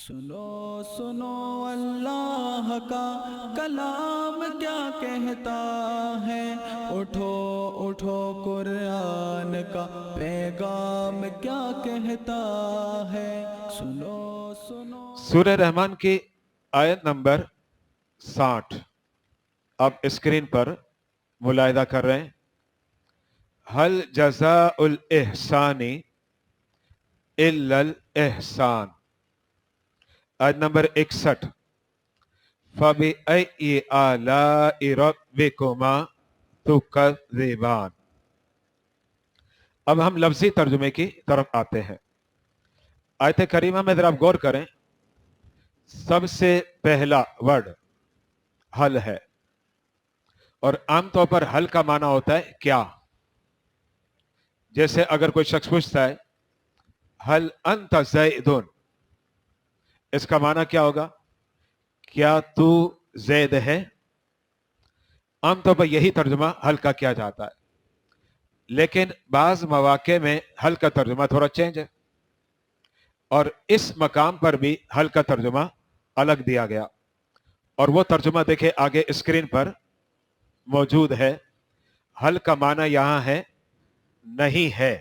سنو سنو اللہ کا کلام کیا کہتا ہے، اٹھو اٹھو قرآن کا پیغام کیا کہتا ہے، سنو سنو۔ سورہ رحمان کی آیت نمبر 60 آپ اسکرین پر ملاحظہ کر رہے ہیں۔ حل جزاء الاحسان الا الاحسان، آیت نمبر 61۔ فَبِأَيِّ آلَاءِ رَبِّكُمَا تُكَذِّبَانِ۔ اب ہم لفظی ترجمے کی طرف آتے ہیں۔ آیت کریمہ میں ذرا آپ غور کریں، سب سے پہلا ورڈ حل ہے، اور عام طور پر حل کا معنی ہوتا ہے کیا۔ جیسے اگر کوئی شخص پوچھتا ہے حل انت زیدن، اس کا معنی کیا ہوگا؟ کیا تو زید ہے؟ عام طور پر یہی ترجمہ حل کا کیا جاتا ہے، لیکن بعض مواقع میں حل کا ترجمہ تھوڑا چینج ہے، اور اس مقام پر بھی حل کا ترجمہ الگ دیا گیا، اور وہ ترجمہ دیکھیں آگے اسکرین پر موجود ہے۔ حل کا معنی یہاں ہے نہیں ہے۔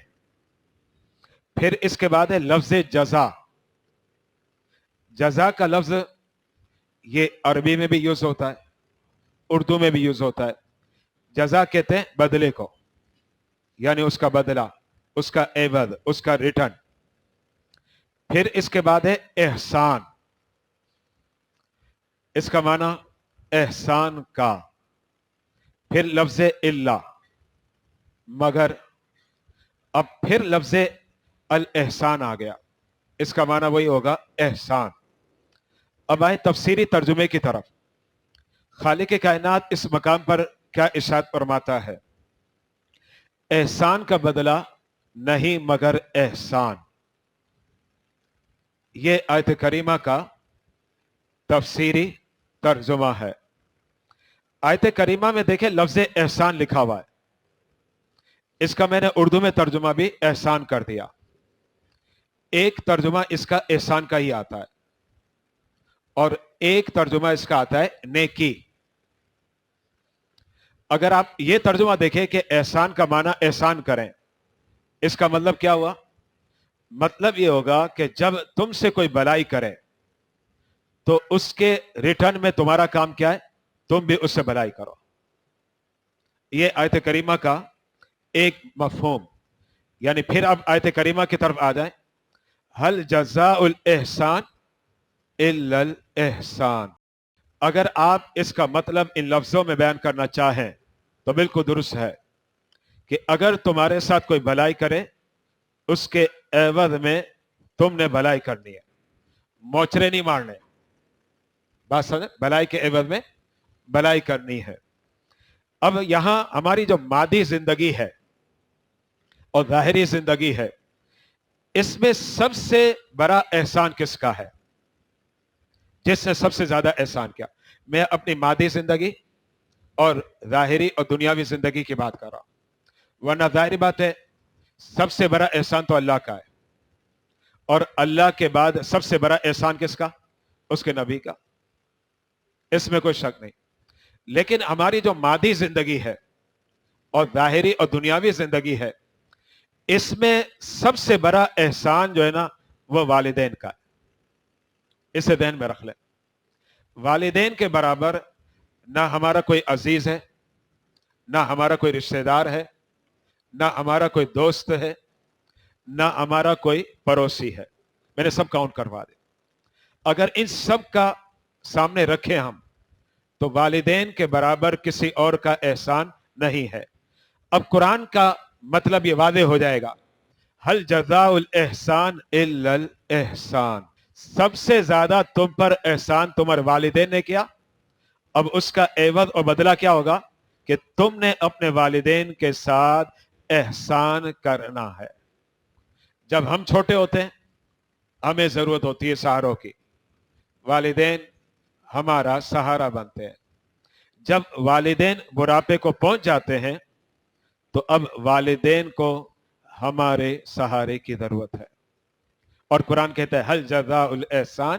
پھر اس کے بعد ہے لفظ جزا۔ جزا کا لفظ یہ عربی میں بھی یوز ہوتا ہے، اردو میں بھی یوز ہوتا ہے۔ جزا کہتے ہیں بدلے کو، یعنی اس کا بدلہ، اس کا عوض، اس کا ریٹرن۔ پھر اس کے بعد ہے احسان، اس کا معنی احسان کا۔ پھر لفظ الا، مگر۔ اب پھر لفظ الاحسان آ گیا، اس کا معنی وہی ہوگا احسان۔ اب آئے تفسیری ترجمے کی طرف۔ خالق کائنات اس مقام پر کیا ارشاد فرماتا ہے؟ احسان کا بدلہ نہیں مگر احسان۔ یہ آیت کریمہ کا تفسیری ترجمہ ہے۔ آیت کریمہ میں دیکھیں لفظ احسان لکھا ہوا ہے، اس کا میں نے اردو میں ترجمہ بھی احسان کر دیا۔ ایک ترجمہ اس کا احسان کا ہی آتا ہے، اور ایک ترجمہ اس کا آتا ہے نیکی۔ اگر آپ یہ ترجمہ دیکھیں کہ احسان کا معنی احسان کریں، اس کا مطلب کیا ہوا؟ مطلب یہ ہوگا کہ جب تم سے کوئی بلائی کرے تو اس کے ریٹرن میں تمہارا کام کیا ہے؟ تم بھی اس سے بلائی کرو۔ یہ آیت کریمہ کا ایک مفہوم۔ یعنی پھر اب آیت کریمہ کی طرف آ جائیں۔ حل جزاء الاحسان الا الاحسان، اگر آپ اس کا مطلب ان لفظوں میں بیان کرنا چاہیں تو بالکل درست ہے کہ اگر تمہارے ساتھ کوئی بلائی کرے، اس کے عوض میں تم نے بلائی کرنی ہے، موچرے نہیں مارنے۔ بات سمجھیں؟ بلائی کے عوض میں بلائی کرنی ہے۔ اب یہاں ہماری جو مادی زندگی ہے اور ظاہری زندگی ہے، اس میں سب سے بڑا احسان کس کا ہے؟ جس نے سب سے زیادہ احسان کیا؟ میں اپنی مادی زندگی اور ظاہری اور دنیاوی زندگی کی بات کر رہا ہوں، ورنہ ظاہری بات ہے سب سے بڑا احسان تو اللہ کا ہے، اور اللہ کے بعد سب سے بڑا احسان کس کا؟ اس کے نبی کا، اس میں کوئی شک نہیں۔ لیکن ہماری جو مادی زندگی ہے اور ظاہری اور دنیاوی زندگی ہے، اس میں سب سے بڑا احسان جو ہے نا وہ والدین کا ہے۔ اسے ذہن میں رکھ لیں، والدین کے برابر نہ ہمارا کوئی عزیز ہے، نہ ہمارا کوئی رشتہ دار ہے، نہ ہمارا کوئی دوست ہے، نہ ہمارا کوئی پڑوسی ہے۔ میں نے سب کاؤنٹ کروا دیا۔ اگر ان سب کا سامنے رکھیں ہم تو والدین کے برابر کسی اور کا احسان نہیں ہے۔ اب قرآن کا مطلب یہ واضح ہو جائے گا، حل جزاء الاحسان الا الاحسان، سب سے زیادہ تم پر احسان تمہارے والدین نے کیا، اب اس کا عوض اور بدلہ کیا ہوگا کہ تم نے اپنے والدین کے ساتھ احسان کرنا ہے۔ جب ہم چھوٹے ہوتے ہیں ہمیں ضرورت ہوتی ہے سہاروں کی، والدین ہمارا سہارا بنتے ہیں۔ جب والدین بڑھاپے کو پہنچ جاتے ہیں تو اب والدین کو ہمارے سہارے کی ضرورت ہے، اور قرآن کہتا ہے حل جزاء الاحسان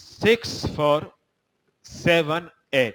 6478।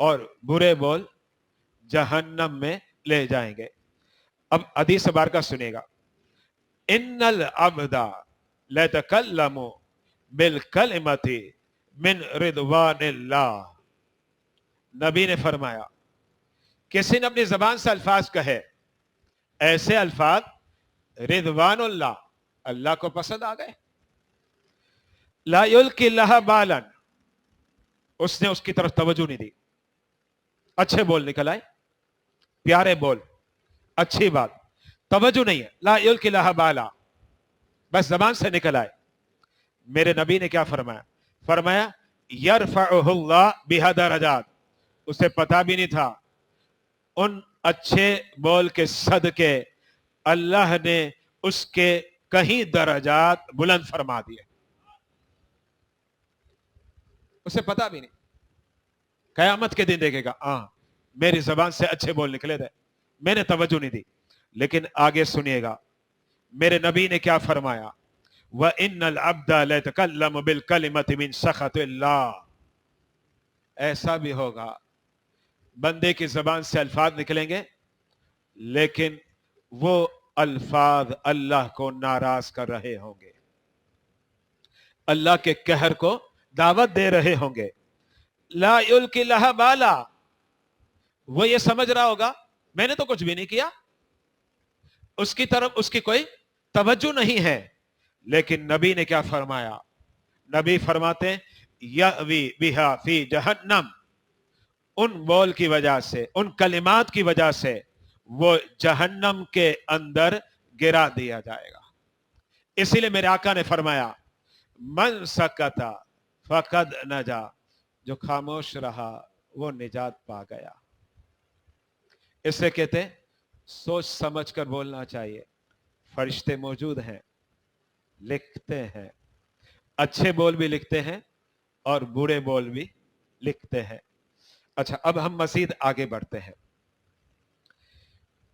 اور برے بول جہنم میں لے جائیں گے. اب حدیث بارکہ سنیے گا. ان العبد لیتکلم بالکلمۃ من رضوان اللہ. نبی نے فرمایا کسی نے اپنی زبان سے الفاظ کہے، ایسے الفاظ رضوان اللہ، اللہ کو پسند آ گئے. لا یلقی لها بالا، اس نے اس کی طرف توجہ نہیں دی. اچھے بول نکل آئے، پیارے بول، اچھی بات، توجہ نہیں ہے. لا یلقی لها بالا، بس زبان سے نکل آئے. میرے نبی نے کیا فرمایا؟ فرمایا یرفعہ اللہ بہا درجات. اسے پتا بھی نہیں تھا ان اچھے بول کے صدقے اللہ نے اس کے کہیں درجات بلند فرما دیے. اسے پتا بھی نہیں. قیامت کے دن دیکھے گا ہاں میری زبان سے اچھے بول نکلے تھے، میں نے توجہ نہیں دی. لیکن آگے سنیے گا میرے نبی نے کیا فرمایا. وَإِنَّ الْعَبْدَ لَيَتَكَلَّمُ بِالْكَلِمَةِ مِنْ سَخَطِ اللَّهِ. ایسا بھی ہوگا بندے کی زبان سے الفاظ نکلیں گے لیکن وہ الفاظ اللہ کو ناراض کر رہے ہوں گے، اللہ کے قہر کو دعوت دے رہے ہوں گے. لا یلقی لها بالا، وہ یہ سمجھ رہا ہوگا میں نے تو کچھ بھی نہیں کیا، اس کی طرف اس کی کوئی توجہ نہیں ہے. لیکن نبی نے کیا فرمایا؟ نبی فرماتے ہیں یأوی بہا فی جہنم، ان بول کی وجہ سے، ان کلمات کی وجہ سے وہ جہنم کے اندر گرا دیا جائے گا. اسی لیے میرے آقا نے فرمایا من سکتا فقد نجا، جو خاموش رہا وہ نجات پا گیا. اس سے کہتے ہیں سوچ سمجھ کر بولنا چاہیے. فرشتے موجود ہیں، لکھتے ہیں، اچھے بول بھی لکھتے ہیں اور برے بول بھی لکھتے ہیں. اچھا اب ہم مزید آگے بڑھتے ہیں.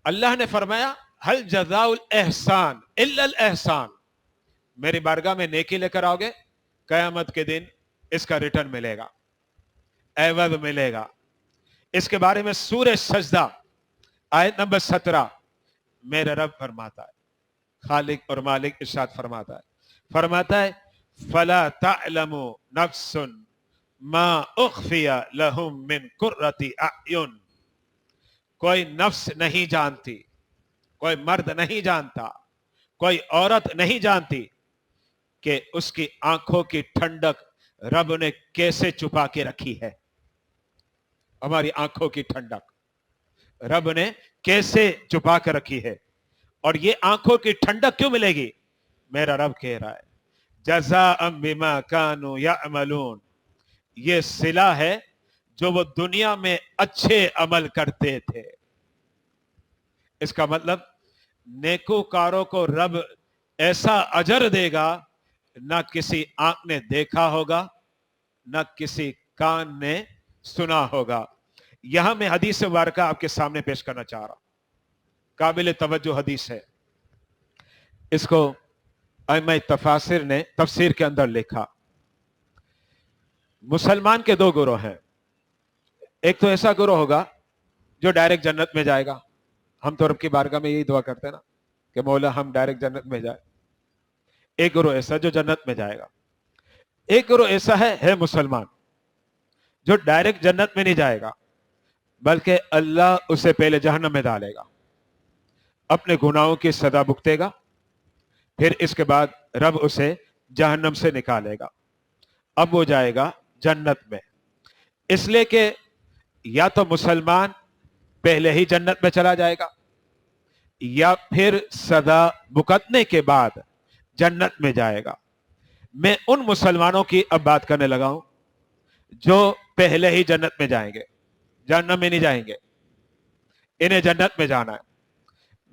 اللہ نے فرمایا ہل جزاء الاحسان الا الاحسان. میری بارگاہ میں نیکی لے کر آؤ گے، قیامت کے دن اس کا ریٹرن ملے گا، عوض ملے گا. اس کے بارے میں سورہ سجدہ آیت نمبر 17 میرا رب فرماتا ہے، خالق اور مالک ارشاد فرماتا ہے فلا تعلم نفس ما اخفی لهم من قرۃ اعین. کوئی نفس نہیں جانتی، کوئی مرد نہیں جانتا، کوئی عورت نہیں جانتی کہ اس کی آنکھوں کی ٹھنڈک رب نے کیسے چھپا کے رکھی ہے. ہماری آنکھوں کی ٹھنڈک رب نے کیسے چھپا کے رکھی ہے. اور یہ آنکھوں کی ٹھنڈک کیوں ملے گی؟ میرا رب کہہ رہا ہے جزاء بما كانوا يعملون. یہ صلہ ہے جو وہ دنیا میں اچھے عمل کرتے تھے. اس کا مطلب نیکوکاروں کو رب ایسا اجر دے گا نہ کسی آنکھ نے دیکھا ہوگا نہ کسی کان نے سنا ہوگا. یہاں میں حدیث مبارکہ آپ کے سامنے پیش کرنا چاہ رہا ہوں، قابل توجہ حدیث ہے. اس کو ائمہ تفاسیر نے تفسیر کے اندر لکھا. مسلمان کے دو گروہ ہیں. ایک تو ایسا گروہ ہوگا جو ڈائریکٹ جنت میں جائے گا. ہم تو رب کی بارگاہ میں یہی دعا کرتے ہیں نا کہ مولا ہم ڈائریکٹ جنت میں جائیں. ایک گروہ ایسا جو جنت میں جائے گا. ایک گروہ ایسا ہے مسلمان جو ڈائریکٹ جنت میں نہیں جائے گا بلکہ اللہ اسے پہلے جہنم میں ڈالے گا، اپنے گناہوں کی سزا بھگتے گا، پھر اس کے بعد رب اسے جہنم سے نکالے گا. اب وہ جائے گا جنت میں. اس لیے کہ یا تو مسلمان پہلے ہی جنت میں چلا جائے گا یا پھر سزا بھگتنے کے بعد جنت میں جائے گا. میں ان مسلمانوں کی اب بات کرنے لگا ہوں جو پہلے ہی جنت میں جائیں گے، جہنم میں نہیں جائیں گے، انہیں جنت میں جانا ہے.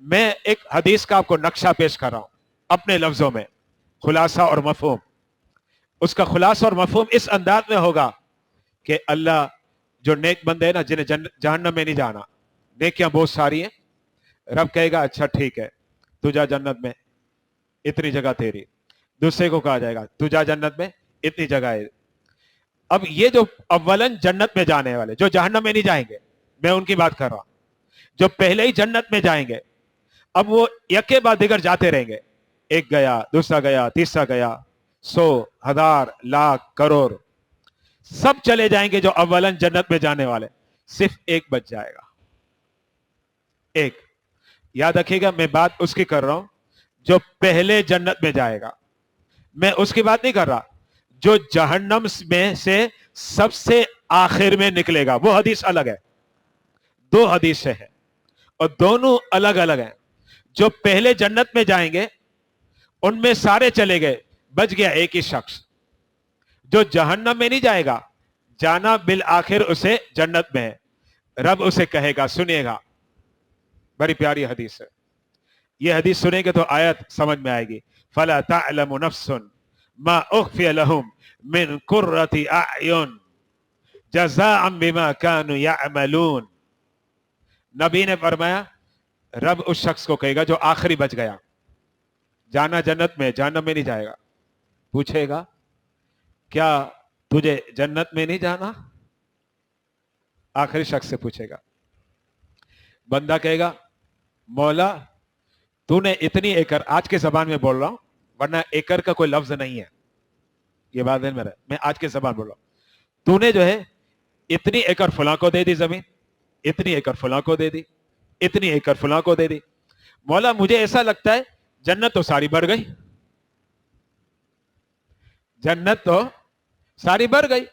میں ایک حدیث کا آپ کو نقشہ پیش کر رہا ہوں اپنے لفظوں میں، خلاصہ اور مفہوم. اس کا خلاصہ اور مفہوم اس انداز میں ہوگا کہ اللہ جو نیک بندے ہیں نا جنہیں جہنم میں نہیں جانا، نیکیاں بہت ساری ہیں، رب کہے گا اچھا ٹھیک ہے تو جا جنت میں، اتنی جگہ تیری. دوسرے کو کہا جائے گا تو جا جنت میں، اتنی جگہ ہے. اب یہ جو اولن جنت میں جانے والے جو جہنم میں نہیں جائیں گے، میں ان کی بات کر رہا ہوں، جو پہلے ہی جنت میں جائیں گے، اب وہ یکے بعد دیگر جاتے رہیں گے، ایک گیا، دوسرا گیا، تیسرا گیا، 100 1000 لاکھ کروڑ سب چلے جائیں گے جو اولن جنت میں جانے والے، صرف ایک بچ جائے گا، ایک۔ یاد رکھیے گا میں بات اس کی کر رہا ہوں جو پہلے جنت میں جائے گا، میں اس کی بات نہیں کر رہا جو جہنم میں سے سب سے آخر میں نکلے گا، وہ حدیث الگ ہے، دو حدیث ہے اور دونوں الگ الگ ہیں۔ جو پہلے جنت میں جائیں گے ان میں سارے چلے گئے، بچ گیا ایک ہی شخص۔ جو جہنم میں نہیں جائے گا، جانا بالآخر اسے جنت میں ہے، رب اسے کہے گا، سنیے گا، بڑی پیاری حدیث ہے، یہ حدیث سنیں گے تو آیت سمجھ میں آئے گی۔ فَلَا تَعْلَمُ نَفْسٌ مَا أُخْفِيَ لَهُم مِّن قُرَّةِ أَعْيُنٍ جَزَاءً بِمَا كَانُوا يَعْمَلُونَ۔ نبی نے فرمایا رب اس شخص کو کہے گا جو آخری بچ گیا، جانا جنت میں، جہنم میں نہیں جائے گا، پوچھے گا کیا تجھے جنت میں نہیں جانا؟ آخری شخص سے پوچھے گا۔ بندہ کہے گا مولا تو نے اتنی ایکڑ، آج کے زبان میں بول رہا ہوں ورنہ ایکڑ کا کوئی لفظ نہیں ہے، یہ بات ہے میرا، میں آج کے زبان بول رہا ہوں، تو نے جو ہے اتنی ایکڑ فلاں کو دے دی زمین، اتنی ایکڑ فلاں کو دے دی، اتنی ایکڑ فلاں کو دے دی، مولا مجھے ایسا لگتا ہے جنت تو ساری بڑھ گئی، جنت تو ساری بڑھ گئی،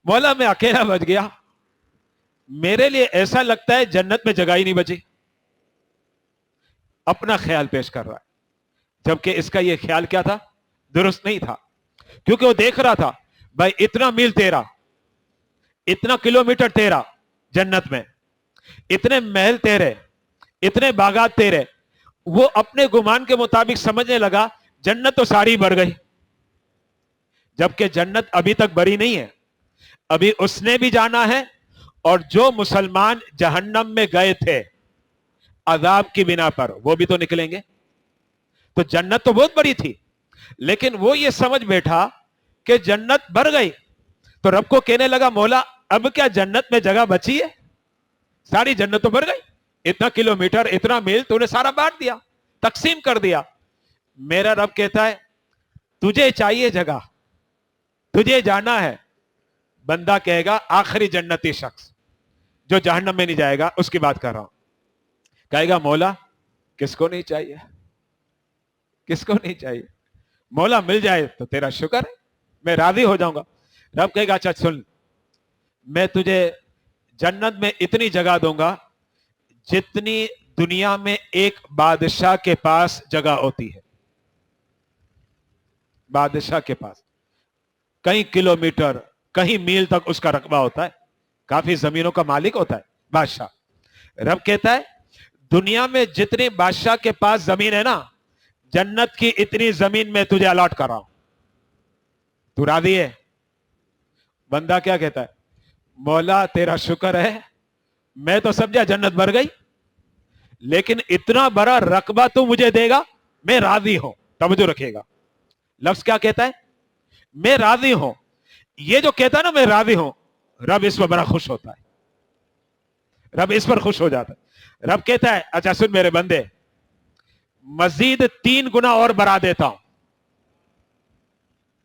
مولا میں اکیلا بچ گیا، میرے لیے ایسا لگتا ہے جنت میں جگہ ہی نہیں بچی۔ اپنا خیال پیش کر رہا ہے، جبکہ اس کا یہ خیال کیا تھا؟ درست نہیں تھا، کیونکہ وہ دیکھ رہا تھا بھائی اتنا میل تیرا، اتنا کلومیٹر تیرا جنت میں، اتنے محل تیرے، اتنے باغات تیرے، وہ اپنے گمان کے مطابق سمجھنے لگا جنت تو ساری بڑھ گئی، جبکہ جنت ابھی تک بڑی نہیں ہے، ابھی اس نے بھی جانا ہے، اور جو مسلمان جہنم میں گئے تھے عذاب کی بنا پر وہ بھی تو نکلیں گے۔ تو جنت تو بہت بڑی تھی، لیکن وہ یہ سمجھ بیٹھا کہ جنت بڑھ گئی، تو رب کو کہنے لگا مولا اب کیا جنت میں جگہ بچی ہے؟ ساری جنت تو بڑھ گئی، اتنا کلومیٹر، اتنا میل تو نے سارا بانٹ دیا، تقسیم کر دیا۔ میرا رب کہتا ہے تجھے چاہیے جگہ، تجھے جانا ہے۔ بندہ کہے گا آخری جنتی شخص جو جہنم میں نہیں جائے گا اس کی بات کر رہا ہوں، کہے گا مولا کس کو نہیں چاہیے، کس کو نہیں چاہیے، مولا مل جائے تو تیرا شکر ہے، میں راضی ہو جاؤں گا۔ رب کہے گا اچھا سن، میں تجھے جنت میں اتنی جگہ دوں گا جتنی دنیا میں ایک بادشاہ کے پاس جگہ ہوتی ہے، بادشاہ کے پاس کئی کلومیٹر، کہیں میل تک اس کا رقبہ ہوتا ہے، کافی زمینوں کا مالک ہوتا ہے بادشاہ۔ رب کہتا ہے دنیا میں جتنے بادشاہ کے پاس زمین ہے نا، جنت کی اتنی زمین میں تجھے الاٹ کر رہا ہوں، تو راضی ہے؟ بندہ کیا کہتا ہے مولا تیرا شکر ہے، میں تو سمجھا جنت بھر گئی، لیکن اتنا بڑا رقبہ تو مجھے دے گا، میں راضی ہوں۔ توجہ رکھیے گا، لفظ کیا کہتا ہے؟ میں راضی ہوں۔ یہ جو کہتا ہے نا میں راضی ہوں، رب اس پر بڑا خوش ہوتا ہے، رب اس پر خوش ہو جاتا ہے۔ رب کہتا ہے اچھا سن میرے بندے، مزید 3 گنا اور بڑھا دیتا ہوں،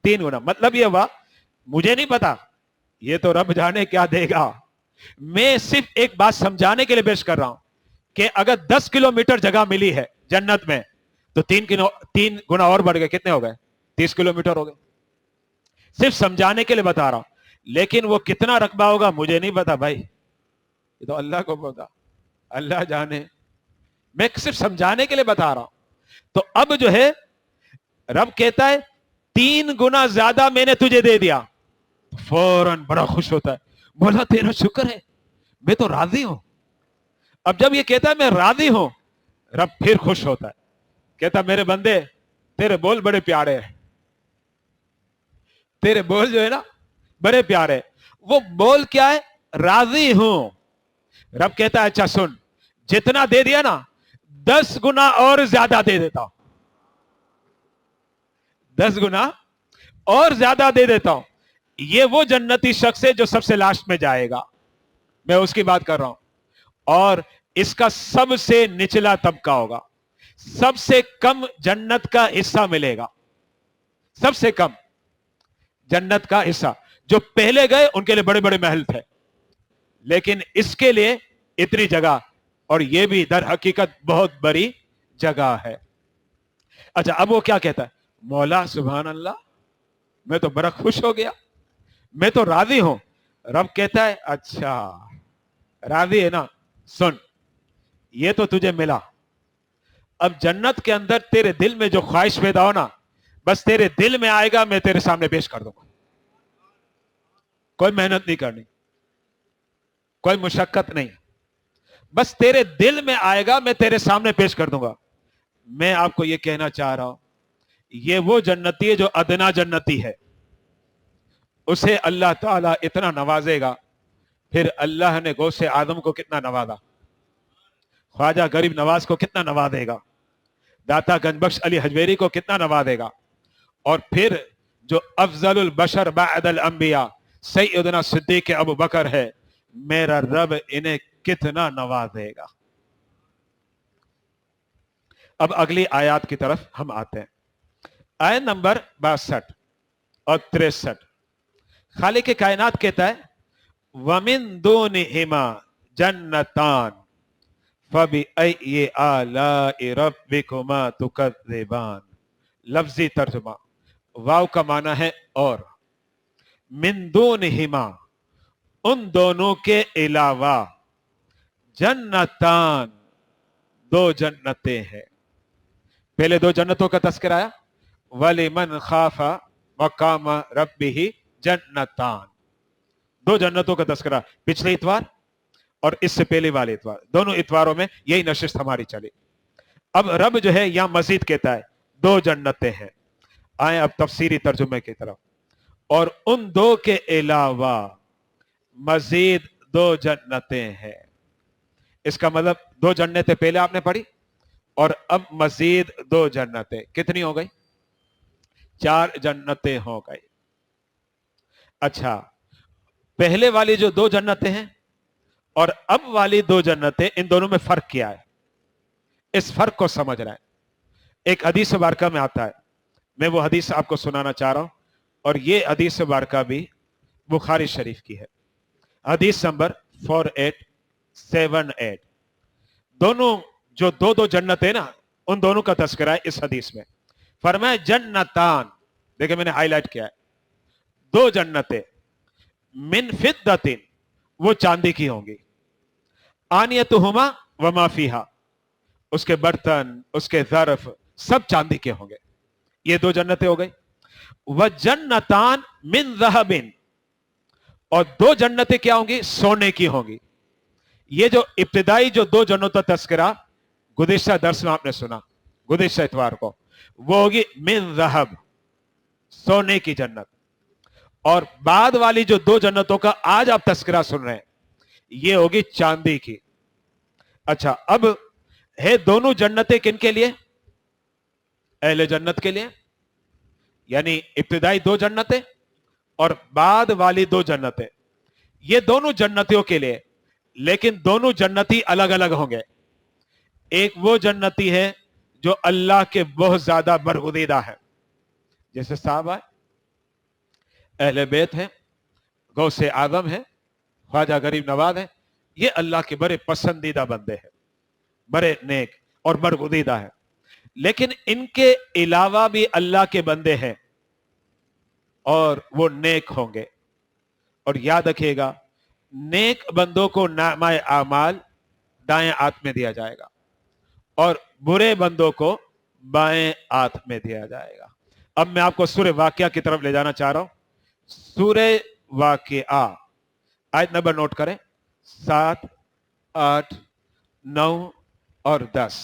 3 گنا۔ مطلب یہ ہوا مجھے نہیں پتا، یہ تو رب جانے کیا دے گا، میں صرف ایک بات سمجھانے کے لیے پیش کر رہا ہوں کہ اگر 10 کلومیٹر جگہ ملی ہے جنت میں تو 3 گنا اور بڑھ گئے، کتنے ہو گئے؟ 30 کلومیٹر ہو گئے، صرف سمجھانے کے لیے بتا رہا ہوں۔ لیکن وہ کتنا رقبہ ہوگا مجھے نہیں پتا بھائی، یہ تو اللہ کو پتا، اللہ جانے، میں صرف سمجھانے کے لیے بتا رہا ہوں۔ تو اب جو ہے رب کہتا ہے 3 گنا زیادہ میں نے تجھے دے دیا، فوراً بڑا خوش ہوتا ہے، مولا تیرا شکر ہے، میں تو راضی ہوں۔ اب جب یہ کہتا ہے میں راضی ہوں، رب پھر خوش ہوتا ہے، کہتا میرے بندے تیرے بول بڑے پیارے ہیں، تیرے بول جو ہے نا بڑے پیارے۔ وہ بول کیا ہے؟ راضی ہوں۔ رب کہتا ہے اچھا سن، جتنا دے دیا نا 10 گنا اور زیادہ دے دیتا ہوں، 10 گنا اور زیادہ دے دیتا ہوں۔ یہ وہ جنتی شخص ہے جو سب سے لاسٹ میں جائے گا, میں اس کی بات کر رہا ہوں. اور اس کا سب سے نچلا طبقہ ہوگا, سب سے کم جنت کا حصہ ملے گا, سب سے کم جنت کا حصہ. جو پہلے گئے ان کے لیے بڑے بڑے محل تھے, لیکن اس کے لیے اتنی جگہ, اور یہ بھی در حقیقت بہت بڑی جگہ ہے. اچھا, اب وہ کیا کہتا ہے, مولا سبحان اللہ, میں تو بڑا خوش ہو گیا, میں تو راضی ہوں. رب کہتا ہے اچھا راضی ہے نا, سن یہ تو تجھے ملا, اب جنت کے اندر تیرے دل میں جو خواہش پیدا ہو نا, بس تیرے دل میں آئے گا, میں تیرے سامنے پیش کر دوں گا. کوئی محنت نہیں کرنی, کوئی مشقت نہیں, بس تیرے دل میں آئے گا, میں تیرے سامنے پیش کر دوں گا. میں آپ کو یہ کہنا چاہ رہا ہوں, یہ وہ جنتی ہے جو ادنا جنتی ہے, اسے اللہ تعالیٰ اتنا نوازے گا. پھر اللہ نے غوث آدم کو کتنا نوازا, خواجہ غریب نواز کو کتنا نوازے گا, داتا گنج بخش علی حجویری کو کتنا نوازے گا, اور پھر جو افضل البشر بعد الانبیاء سیدنا صدیق ابو بکر ہے, میرا رب انہیں کتنا نوازے گا. اب اگلی آیات کی طرف ہم آتے ہیں. آیت نمبر 62 اور 63, خالق کائنات کہتا ہے وَمِن دُونِهِمَا جَنَّتَانِ فَبِأَيِّ آلَاءِ رَبِّكُمَا تُكَذِّبَانِ. لفظی ترجمہ, واو کا معنی ہے اور, من دونہما ان دونوں کے علاوہ, جنتان دو جنتیں ہیں. پہلے دو جنتوں کا تذکرہ آیا, وَلِمَنْ خَافَ مَقَامَ رَبِّهِ جنتان, دو جنتوں کا تذکرہ پچھلے اتوار اور اس سے پہلے والے اتوار, دونوں اتواروں میں یہی نشست ہماری چلی. اب رب جو ہے یہاں مزید کہتا ہے دو جنتیں ہیں. آئیں اب تفسیری ترجمے کی طرف. اور ان دو کے علاوہ مزید دو جنتیں ہیں. اس کا مطلب دو جنتیں پہلے آپ نے پڑھی, اور اب مزید دو جنتیں. کتنی ہو گئی؟ 4 جنتیں ہو گئی. اچھا, پہلے والی جو دو جنتیں ہیں اور اب والی دو جنتیں, ان دونوں میں فرق کیا ہے؟ اس فرق کو سمجھ رہے ہیں. ایک حدیث مبارکہ میں آتا ہے, میں وہ حدیث آپ کو سنانا چاہ رہا ہوں, اور یہ حدیث مبارکہ بھی بخاری شریف کی ہے. حدیث نمبر 4878. دونوں جو دو جنتیں نا, ان دونوں کا تذکرہ ہے اس حدیث میں. فرمایا جنتان, دیکھیں میں نے ہائی لائٹ کیا ہے, دو جنتیں, من فضۃ, وہ چاندی کی ہوں گی, آنیتہما وما فیہا, اس کے برتن, اس کے ظرف سب چاندی کے ہوں گے. یہ دو جنتیں ہو گئی. وجنتان من ذہب, اور دو جنتیں کیا ہوں گی؟ سونے کی ہوں گی. یہ جو ابتدائی جو دو جنتوں کا تذکرہ گزشتہ درس میں آپ نے سنا, گزشتہ اتوار کو, وہ ہوگی من ذہب, سونے کی جنت. اور بعد والی جو دو جنتوں کا آج آپ تذکرہ سن رہے ہیں, یہ ہوگی چاندی کی. اچھا, اب ہے دونوں جنتیں کن کے لیے؟ اہل جنت کے لیے. یعنی ابتدائی دو جنتیں اور بعد والی دو جنتیں, یہ دونوں جنتیوں کے لیے. لیکن دونوں جنتی الگ الگ ہوں گے. ایک وہ جنتی ہے جو اللہ کے بہت زیادہ برگزیدہ ہے, جیسے صحابہ, اہل بیت ہیں, غوث اعظم ہیں, خواجہ غریب نواز ہیں. یہ اللہ کے بڑے پسندیدہ بندے ہیں, بڑے نیک اور برگزیدہ ہیں. لیکن ان کے علاوہ بھی اللہ کے بندے ہیں اور وہ نیک ہوں گے. اور یاد رکھیے گا, نیک بندوں کو نامہ اعمال دائیں ہاتھ میں دیا جائے گا, اور برے بندوں کو بائیں ہاتھ میں دیا جائے گا. اب میں آپ کو سورہ واقعہ کی طرف لے جانا چاہ رہا ہوں. سورہ واقعہ, آیت نمبر نوٹ کریں, 7, 8, 9 اور 10.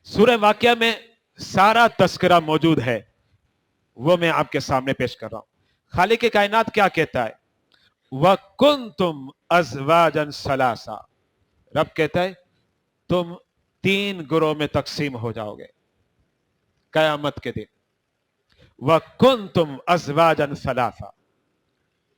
سورہ واقعہ میں سارا تذکرہ موجود ہے, وہ میں آپ کے سامنے پیش کر رہا ہوں. خالق کائنات کیا کہتا ہے؟ وَكُنْتُمْ أَزْوَاجًا ثَلَاثًا, رب کہتا ہے تم 3 گروہ میں تقسیم ہو جاؤ گے قیامت کے دن. وَكُنْتُمْ أَزْوَاجًا ثَلَاثًا,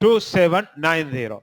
2790।